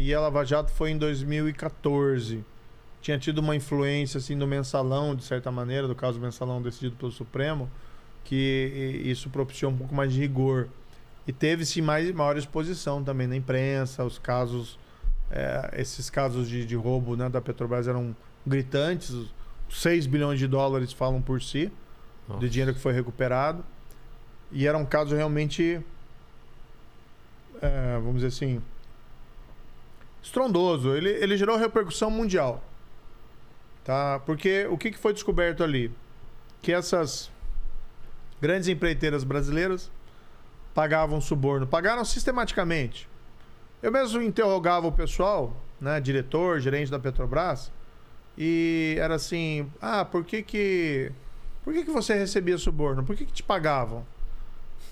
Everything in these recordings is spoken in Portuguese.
e a Lava Jato foi em 2014. Tinha tido uma influência assim, no mensalão, de certa maneira, do caso do mensalão decidido pelo Supremo, que isso propiciou um pouco mais de rigor. E teve-se maior exposição também na imprensa, os casos, esses casos de roubo, né, da Petrobras eram gritantes, os 6 bilhões de dólares falam por si, de dinheiro que foi recuperado. E era um caso realmente, vamos dizer assim, estrondoso. Ele gerou repercussão mundial. Tá? Porque o que foi descoberto ali? Que essas grandes empreiteiras brasileiras pagavam suborno. Pagaram sistematicamente. Eu mesmo interrogava o pessoal, né, diretor, gerente da Petrobras, e era assim, por que você recebia suborno? Por que te pagavam?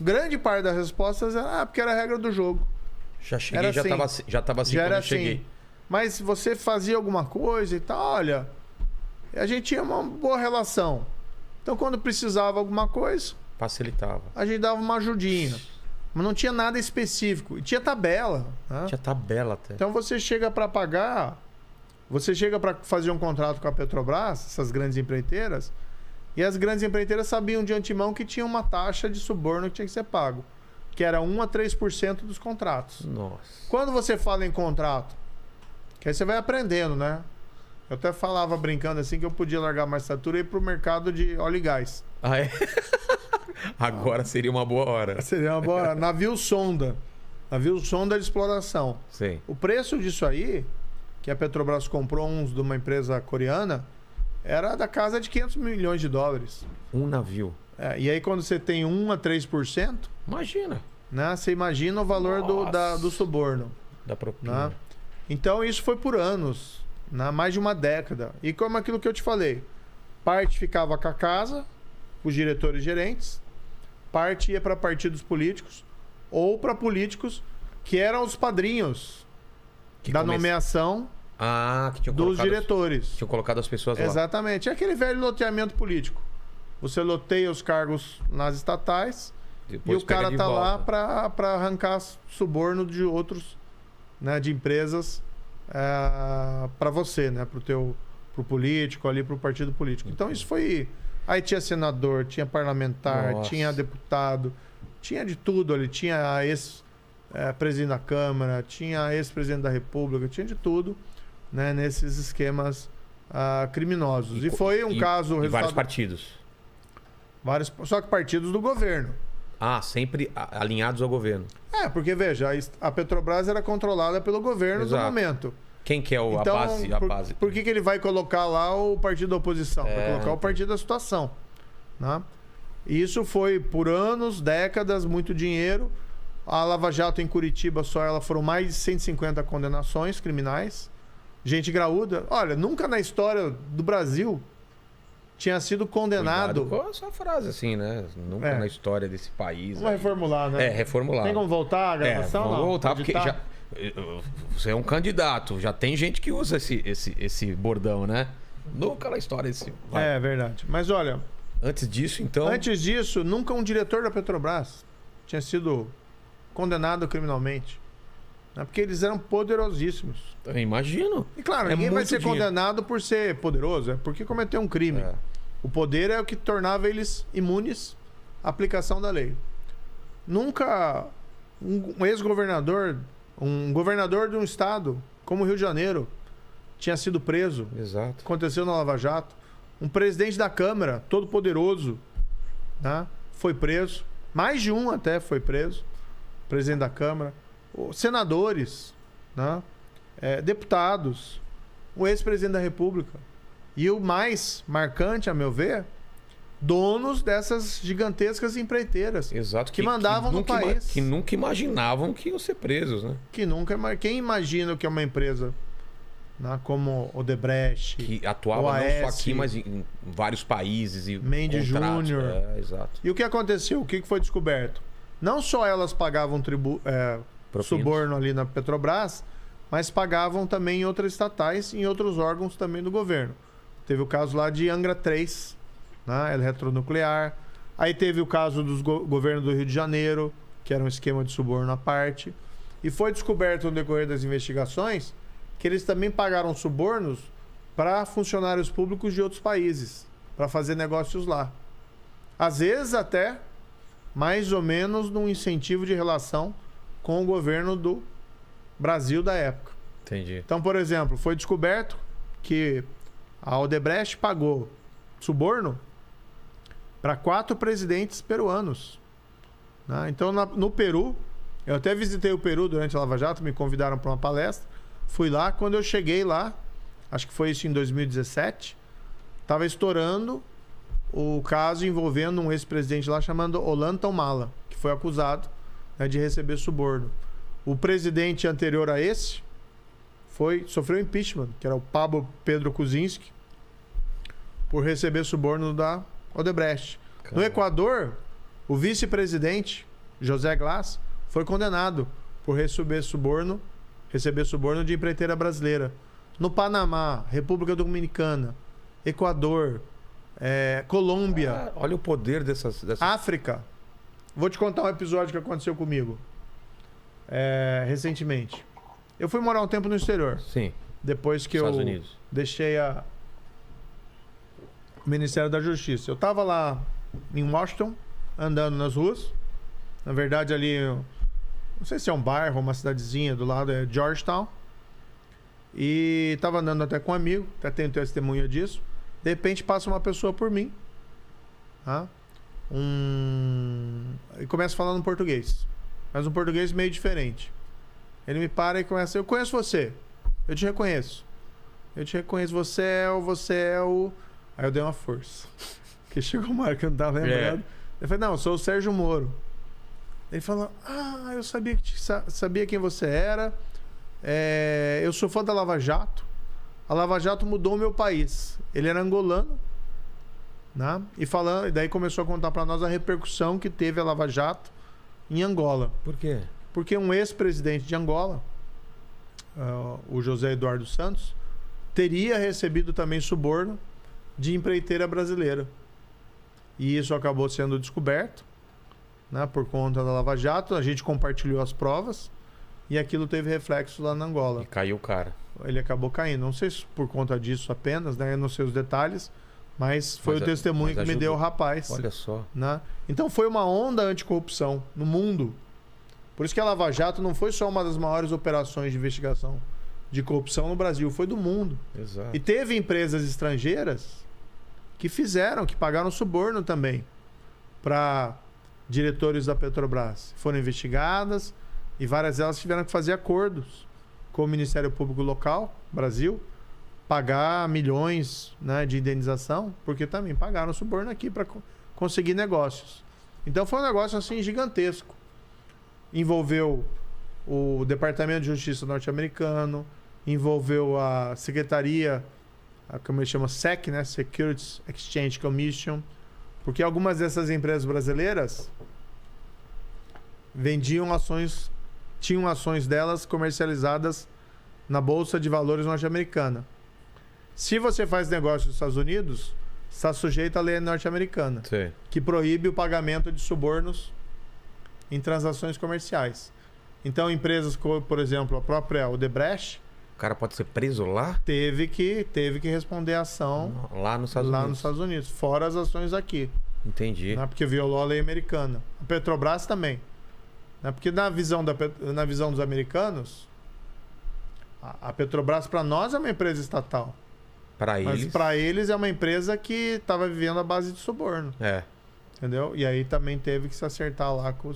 Grande parte das respostas era, porque era a regra do jogo. Já cheguei, já estava assim quando eu cheguei. Mas você fazia alguma coisa e tal, olha, a gente tinha uma boa relação. Então, quando precisava alguma coisa, facilitava. A gente dava uma ajudinha. Mas não tinha nada específico. E tinha tabela. Né? Tinha tabela até. Então, você chega para pagar, você chega para fazer um contrato com a Petrobras, essas grandes empreiteiras, e as grandes empreiteiras sabiam de antemão que tinha uma taxa de suborno que tinha que ser pago, que era 1 a 3% dos contratos. Nossa. Quando você fala em contrato, que aí você vai aprendendo, né? Eu até falava brincando assim que eu podia largar mais estatura e ir pro mercado de óleo e gás. Ah, é? Agora seria uma boa hora. Seria uma boa hora. Navio sonda. Navio sonda de exploração. Sim. O preço disso aí, que a Petrobras comprou uns de uma empresa coreana, era da casa de 500 milhões de dólares. Um navio. E aí quando você tem 1 a 3%... Imagina. Né, você imagina o valor do suborno. Da propina. Né? Então isso foi por anos. Mais de uma década. E como aquilo que eu te falei, parte ficava com a casa, os diretores e gerentes, parte ia para partidos políticos ou para políticos que eram os padrinhos da nomeação que tinham dos diretores. Tinham colocado as pessoas lá. Exatamente. É aquele velho loteamento político. Você loteia os cargos nas estatais depois e o cara tá lá para arrancar suborno de outros, né, de empresas para você, né, pro político ali, pro partido político. Então isso foi... Aí tinha senador, tinha parlamentar, tinha deputado, tinha de tudo ali. Tinha ex-presidente da Câmara, tinha ex-presidente da República, tinha de tudo, né, nesses esquemas criminosos. E foi um caso... E vários partidos. Só que partidos do governo. Sempre alinhados ao governo. Porque veja, a Petrobras era controlada pelo governo no momento. Quem que é a base? Por que ele vai colocar lá o partido da oposição? Vai colocar o partido da situação. Né? E isso foi por anos, décadas, muito dinheiro. A Lava Jato em Curitiba, só ela foram mais de 150 condenações criminais. Gente graúda. Olha, nunca na história do Brasil tinha sido condenado... Cuidado com essa frase assim, né? Nunca na história desse país. Vamos reformular, né? Reformular. Tem como voltar a gravação? Vamos voltar, porque você é um candidato. Já tem gente que usa esse bordão, né? Nunca na história desse... É verdade. Mas olha... Antes disso, então... Antes disso, nunca um diretor da Petrobras tinha sido condenado criminalmente. Né? Porque eles eram poderosíssimos. Eu imagino. E claro, ninguém vai ser condenado por ser poderoso. É porque cometeu um crime. O poder é o que tornava eles imunes à aplicação da lei. Nunca um ex-governador, um governador de um estado, como o Rio de Janeiro, tinha sido preso. Exato. Aconteceu na Lava Jato. Um presidente da Câmara, todo poderoso, né, foi preso. Mais de um até foi preso. Presidente da Câmara. Senadores, né, deputados, o ex-presidente da República. E o mais marcante, a meu ver, donos dessas gigantescas empreiteiras. Exato, que mandavam no país. Que nunca imaginavam que iam ser presos, né? Quem imagina que é uma empresa, né, como Odebrecht, que atuava não só aqui, mas em vários países. E Mendes Júnior. Exato. E o que aconteceu? O que foi descoberto? Não só elas pagavam suborno ali na Petrobras, mas pagavam também em outras estatais e em outros órgãos também do governo. Teve o caso lá de Angra 3, né, eletronuclear. Aí teve o caso dos governos do Rio de Janeiro, que era um esquema de suborno à parte. E foi descoberto no decorrer das investigações que eles também pagaram subornos para funcionários públicos de outros países, para fazer negócios lá. Às vezes até mais ou menos num incentivo de relação com o governo do Brasil da época. Entendi. Então, por exemplo, foi descoberto que a Odebrecht pagou suborno para 4 presidentes peruanos. Né? Então, no Peru, eu até visitei o Peru durante a Lava Jato, me convidaram para uma palestra. Fui lá, quando eu cheguei lá, acho que foi isso em 2017, estava estourando o caso envolvendo um ex-presidente lá chamado Ollanta Humala, que foi acusado, né, de receber suborno. O presidente anterior a esse sofreu impeachment, que era o Pablo Pedro Kuczynski, por receber suborno da Odebrecht. No Equador, o vice-presidente, José Glass, foi condenado por receber suborno de empreiteira brasileira. No Panamá, República Dominicana, Equador, Colômbia. Olha o poder dessas... África. Vou te contar um episódio que aconteceu comigo recentemente. Eu fui morar um tempo no exterior. Sim. Depois que Estados eu Unidos. deixei o Ministério da Justiça. Eu estava lá em Washington, andando nas ruas. Na verdade, ali, não sei se é um bairro, uma cidadezinha do lado, é Georgetown. E estava andando até com um amigo, até tenho testemunha disso. De repente passa uma pessoa por mim. Tá? E começa falando português. Mas um português meio diferente. Ele me para e começa: eu conheço você. Eu te reconheço. Eu te reconheço. Você é o... Aí eu dei uma força. Porque chegou uma hora que eu não estava lembrando. Eu falei: não, eu sou o Sérgio Moro. Ele falou: eu sabia quem você era. Eu sou fã da Lava Jato. A Lava Jato mudou o meu país. Ele era angolano, né? E daí começou a contar para nós a repercussão que teve a Lava Jato em Angola. Por quê? Porque um ex-presidente de Angola, o José Eduardo Santos, teria recebido também suborno de empreiteira brasileira. E isso acabou sendo descoberto, né, por conta da Lava Jato. A gente compartilhou as provas e aquilo teve reflexo lá na Angola. E caiu o cara. Ele acabou caindo. Não sei se por conta disso apenas, né? Eu não sei os detalhes, mas foi o testemunho que me deu o rapaz. Olha só. Né? Então foi uma onda anticorrupção no mundo. Por isso que a Lava Jato não foi só uma das maiores operações de investigação de corrupção no Brasil, foi do mundo. Exato. E teve empresas estrangeiras que pagaram suborno também para diretores da Petrobras. Foram investigadas e várias delas tiveram que fazer acordos com o Ministério Público local, Brasil, pagar milhões, né, de indenização, porque também pagaram suborno aqui para conseguir negócios. Então foi um negócio assim gigantesco. Envolveu o Departamento de Justiça norte-americano, envolveu a Secretaria, como ele chama, SEC, né? Securities Exchange Commission, porque algumas dessas empresas brasileiras tinham ações delas comercializadas na Bolsa de Valores norte-americana. Se você faz negócio nos Estados Unidos, está sujeito à lei norte-americana, que proíbe o pagamento de subornos em transações comerciais. Então, empresas como, por exemplo, a própria Odebrecht... O cara pode ser preso lá? Teve que responder a ação lá nos Estados Unidos, fora as ações aqui. Entendi. Né? Porque violou a lei americana. A Petrobras também. Né? Porque na visão dos americanos, a Petrobras para nós é uma empresa estatal. Mas para eles é uma empresa que estava vivendo à base de suborno. Entendeu? E aí também teve que se acertar lá com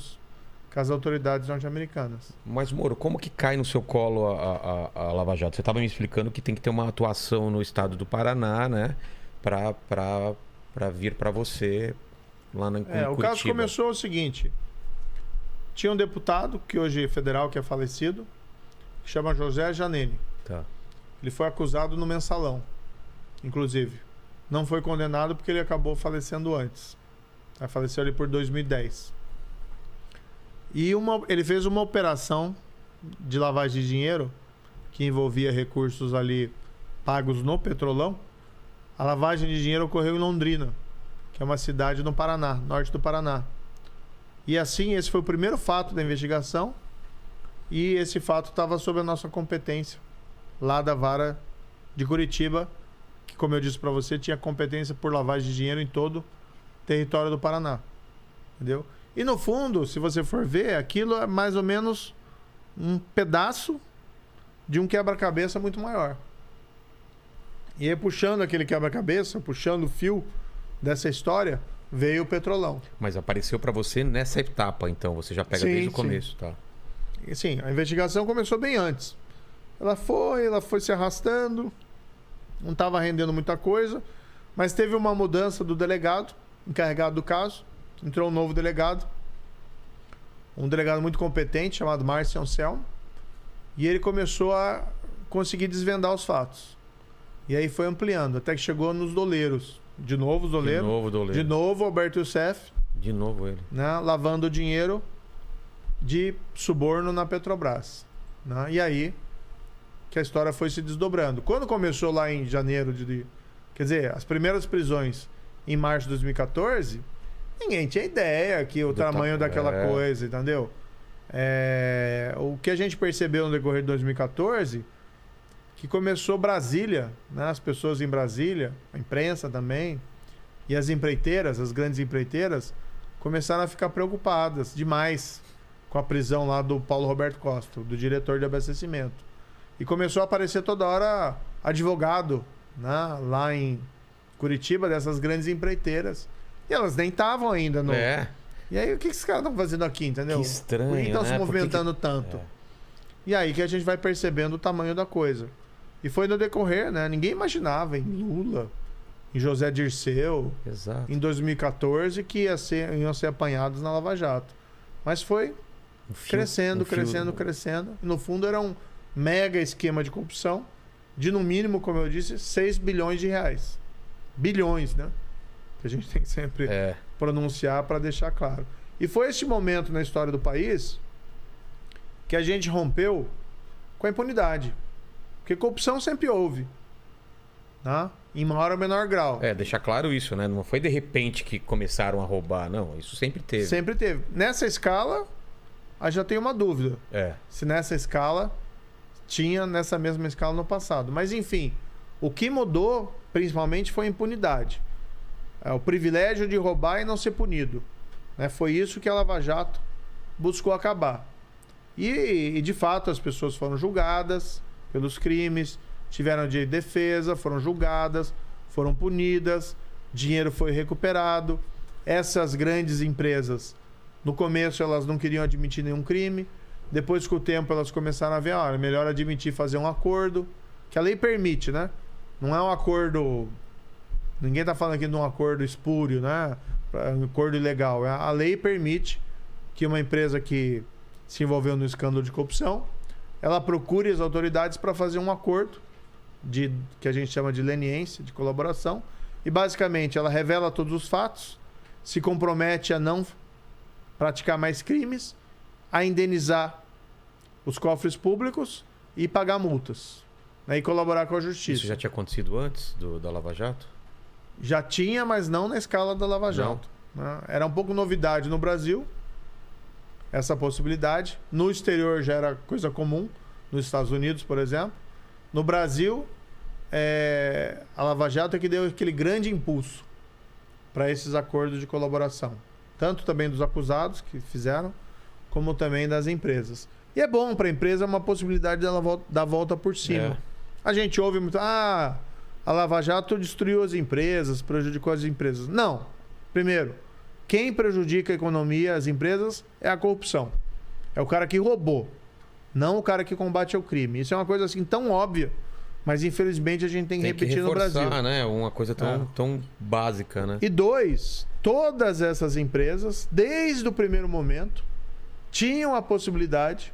as autoridades norte-americanas. Mas, Moro, como que cai no seu colo a Lava Jato? Você estava me explicando que tem que ter uma atuação no estado do Paraná, né? Para vir para você lá em Curitiba. O caso começou o seguinte. Tinha um deputado, que hoje é federal, que é falecido, que chama José Janene. Tá. Ele foi acusado no Mensalão, inclusive. Não foi condenado porque ele acabou falecendo antes. Ele faleceu ali por 2010. E ele fez uma operação de lavagem de dinheiro que envolvia recursos ali pagos no Petrolão. A lavagem de dinheiro ocorreu em Londrina, que é uma cidade no Paraná, norte do Paraná. E assim, esse foi o primeiro fato da investigação. E esse fato estava sob a nossa competência, lá da vara de Curitiba, que, como eu disse para você, tinha competência por lavagem de dinheiro em todo o território do Paraná. Entendeu? E no fundo, se você for ver, aquilo é mais ou menos um pedaço de um quebra-cabeça muito maior. E aí, puxando aquele quebra-cabeça, puxando o fio dessa história, veio o Petrolão. Mas apareceu para você nessa etapa, então? Você já pega desde o começo, tá? E, sim, a investigação começou bem antes. Ela foi se arrastando, não estava rendendo muita coisa, mas teve uma mudança do delegado, encarregado do caso. Entrou um novo delegado, um delegado muito competente, chamado Márcio Anselmo, e ele começou a conseguir desvendar os fatos. E aí foi ampliando, até que chegou nos doleiros. De novo os doleiros. De novo Alberto Youssef. De novo ele. Né, lavando dinheiro de suborno na Petrobras. Né? E aí que a história foi se desdobrando. Quando começou lá em janeiro quer dizer, as primeiras prisões em março de 2014, ninguém tinha ideia que o tamanho daquela coisa, entendeu? O que a gente percebeu no decorrer de 2014, que começou Brasília, né? As pessoas em Brasília, a imprensa também, e as empreiteiras, as grandes empreiteiras, começaram a ficar preocupadas demais com a prisão lá do Paulo Roberto Costa, do diretor de abastecimento. E começou a aparecer toda hora advogado, né? Lá em Curitiba, dessas grandes empreiteiras. E elas nem estavam ainda no... E aí, o que esses caras estão fazendo aqui, entendeu? Que estranho, por que estão se movimentando tanto? E aí que a gente vai percebendo o tamanho da coisa. E foi no decorrer, né? Ninguém imaginava em Lula, em José Dirceu, exato, em 2014, que iam ser apanhados na Lava Jato. Mas foi crescendo. E no fundo era um mega esquema de corrupção de, no mínimo, como eu disse, 6 bilhões de reais. Bilhões, né? Que a gente tem que sempre pronunciar para deixar claro. E foi este momento na história do país que a gente rompeu com a impunidade. Porque corrupção sempre houve, né? Em maior ou menor grau. Deixar claro isso, né? Não foi de repente que começaram a roubar, não. Isso sempre teve. Sempre teve. Nessa escala, aí já tem uma dúvida. Se nessa escala tinha nessa mesma escala no passado. Mas enfim, o que mudou principalmente foi a impunidade. O privilégio de roubar e não ser punido. Né? Foi isso que a Lava Jato buscou acabar. E de fato as pessoas foram julgadas pelos crimes, tiveram direito de defesa, foram julgadas, foram punidas, dinheiro foi recuperado. Essas grandes empresas, no começo elas não queriam admitir nenhum crime, depois com o tempo elas começaram a ver, é melhor admitir, fazer um acordo, que a lei permite, né? Não é um acordo... Ninguém está falando aqui de um acordo espúrio, né? Um acordo ilegal. A lei permite que uma empresa que se envolveu no escândalo de corrupção, ela procure as autoridades para fazer um acordo que a gente chama de leniência, de colaboração, e basicamente ela revela todos os fatos, se compromete a não praticar mais crimes, a indenizar os cofres públicos e pagar multas, né? E colaborar com a justiça. Isso já tinha acontecido antes da Lava Jato? Já tinha, mas não na escala da Lava Jato. Né? Era um pouco novidade no Brasil, essa possibilidade. No exterior já era coisa comum, nos Estados Unidos, por exemplo. No Brasil, a Lava Jato é que deu aquele grande impulso para esses acordos de colaboração. Tanto também dos acusados que fizeram, como também das empresas. E é bom para a empresa, uma possibilidade dela dar a volta por cima. A gente ouve muito, a Lava Jato destruiu as empresas, prejudicou as empresas. Não. Primeiro, quem prejudica a economia, as empresas, é a corrupção. É o cara que roubou, não o cara que combate o crime. Isso é uma coisa assim tão óbvia, mas infelizmente a gente tem que repetir no Brasil. Né? Uma coisa tão básica, né? E dois, todas essas empresas, desde o primeiro momento, tinham a possibilidade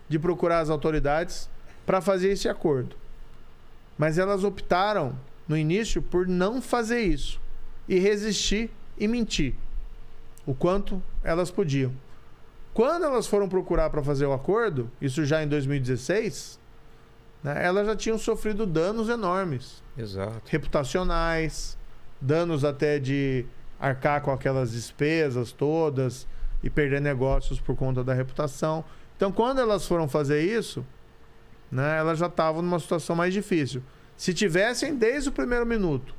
de procurar as autoridades para fazer esse acordo. Mas elas optaram, no início, por não fazer isso. E resistir e mentir. O quanto elas podiam. Quando elas foram procurar para fazer o acordo, isso já em 2016, né, elas já tinham sofrido danos enormes. Exato. Reputacionais, danos até de arcar com aquelas despesas todas e perder negócios por conta da reputação. Então, quando elas foram fazer isso, né, elas já estavam numa situação mais difícil. Se tivessem, desde o primeiro minuto,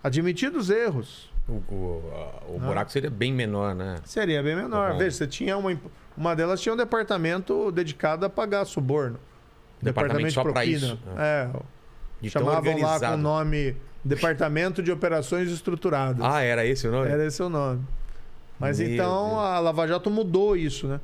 admitido os erros... O buraco seria bem menor, né? Seria bem menor. Tá. Veja, você tinha uma delas tinha um departamento dedicado a pagar suborno. Departamento de só para propina. isso. De chamavam lá com o nome Departamento de Operações Estruturadas. Era esse o nome? Era esse o nome. Mas Meu então Deus. a Lava Jato mudou isso, né?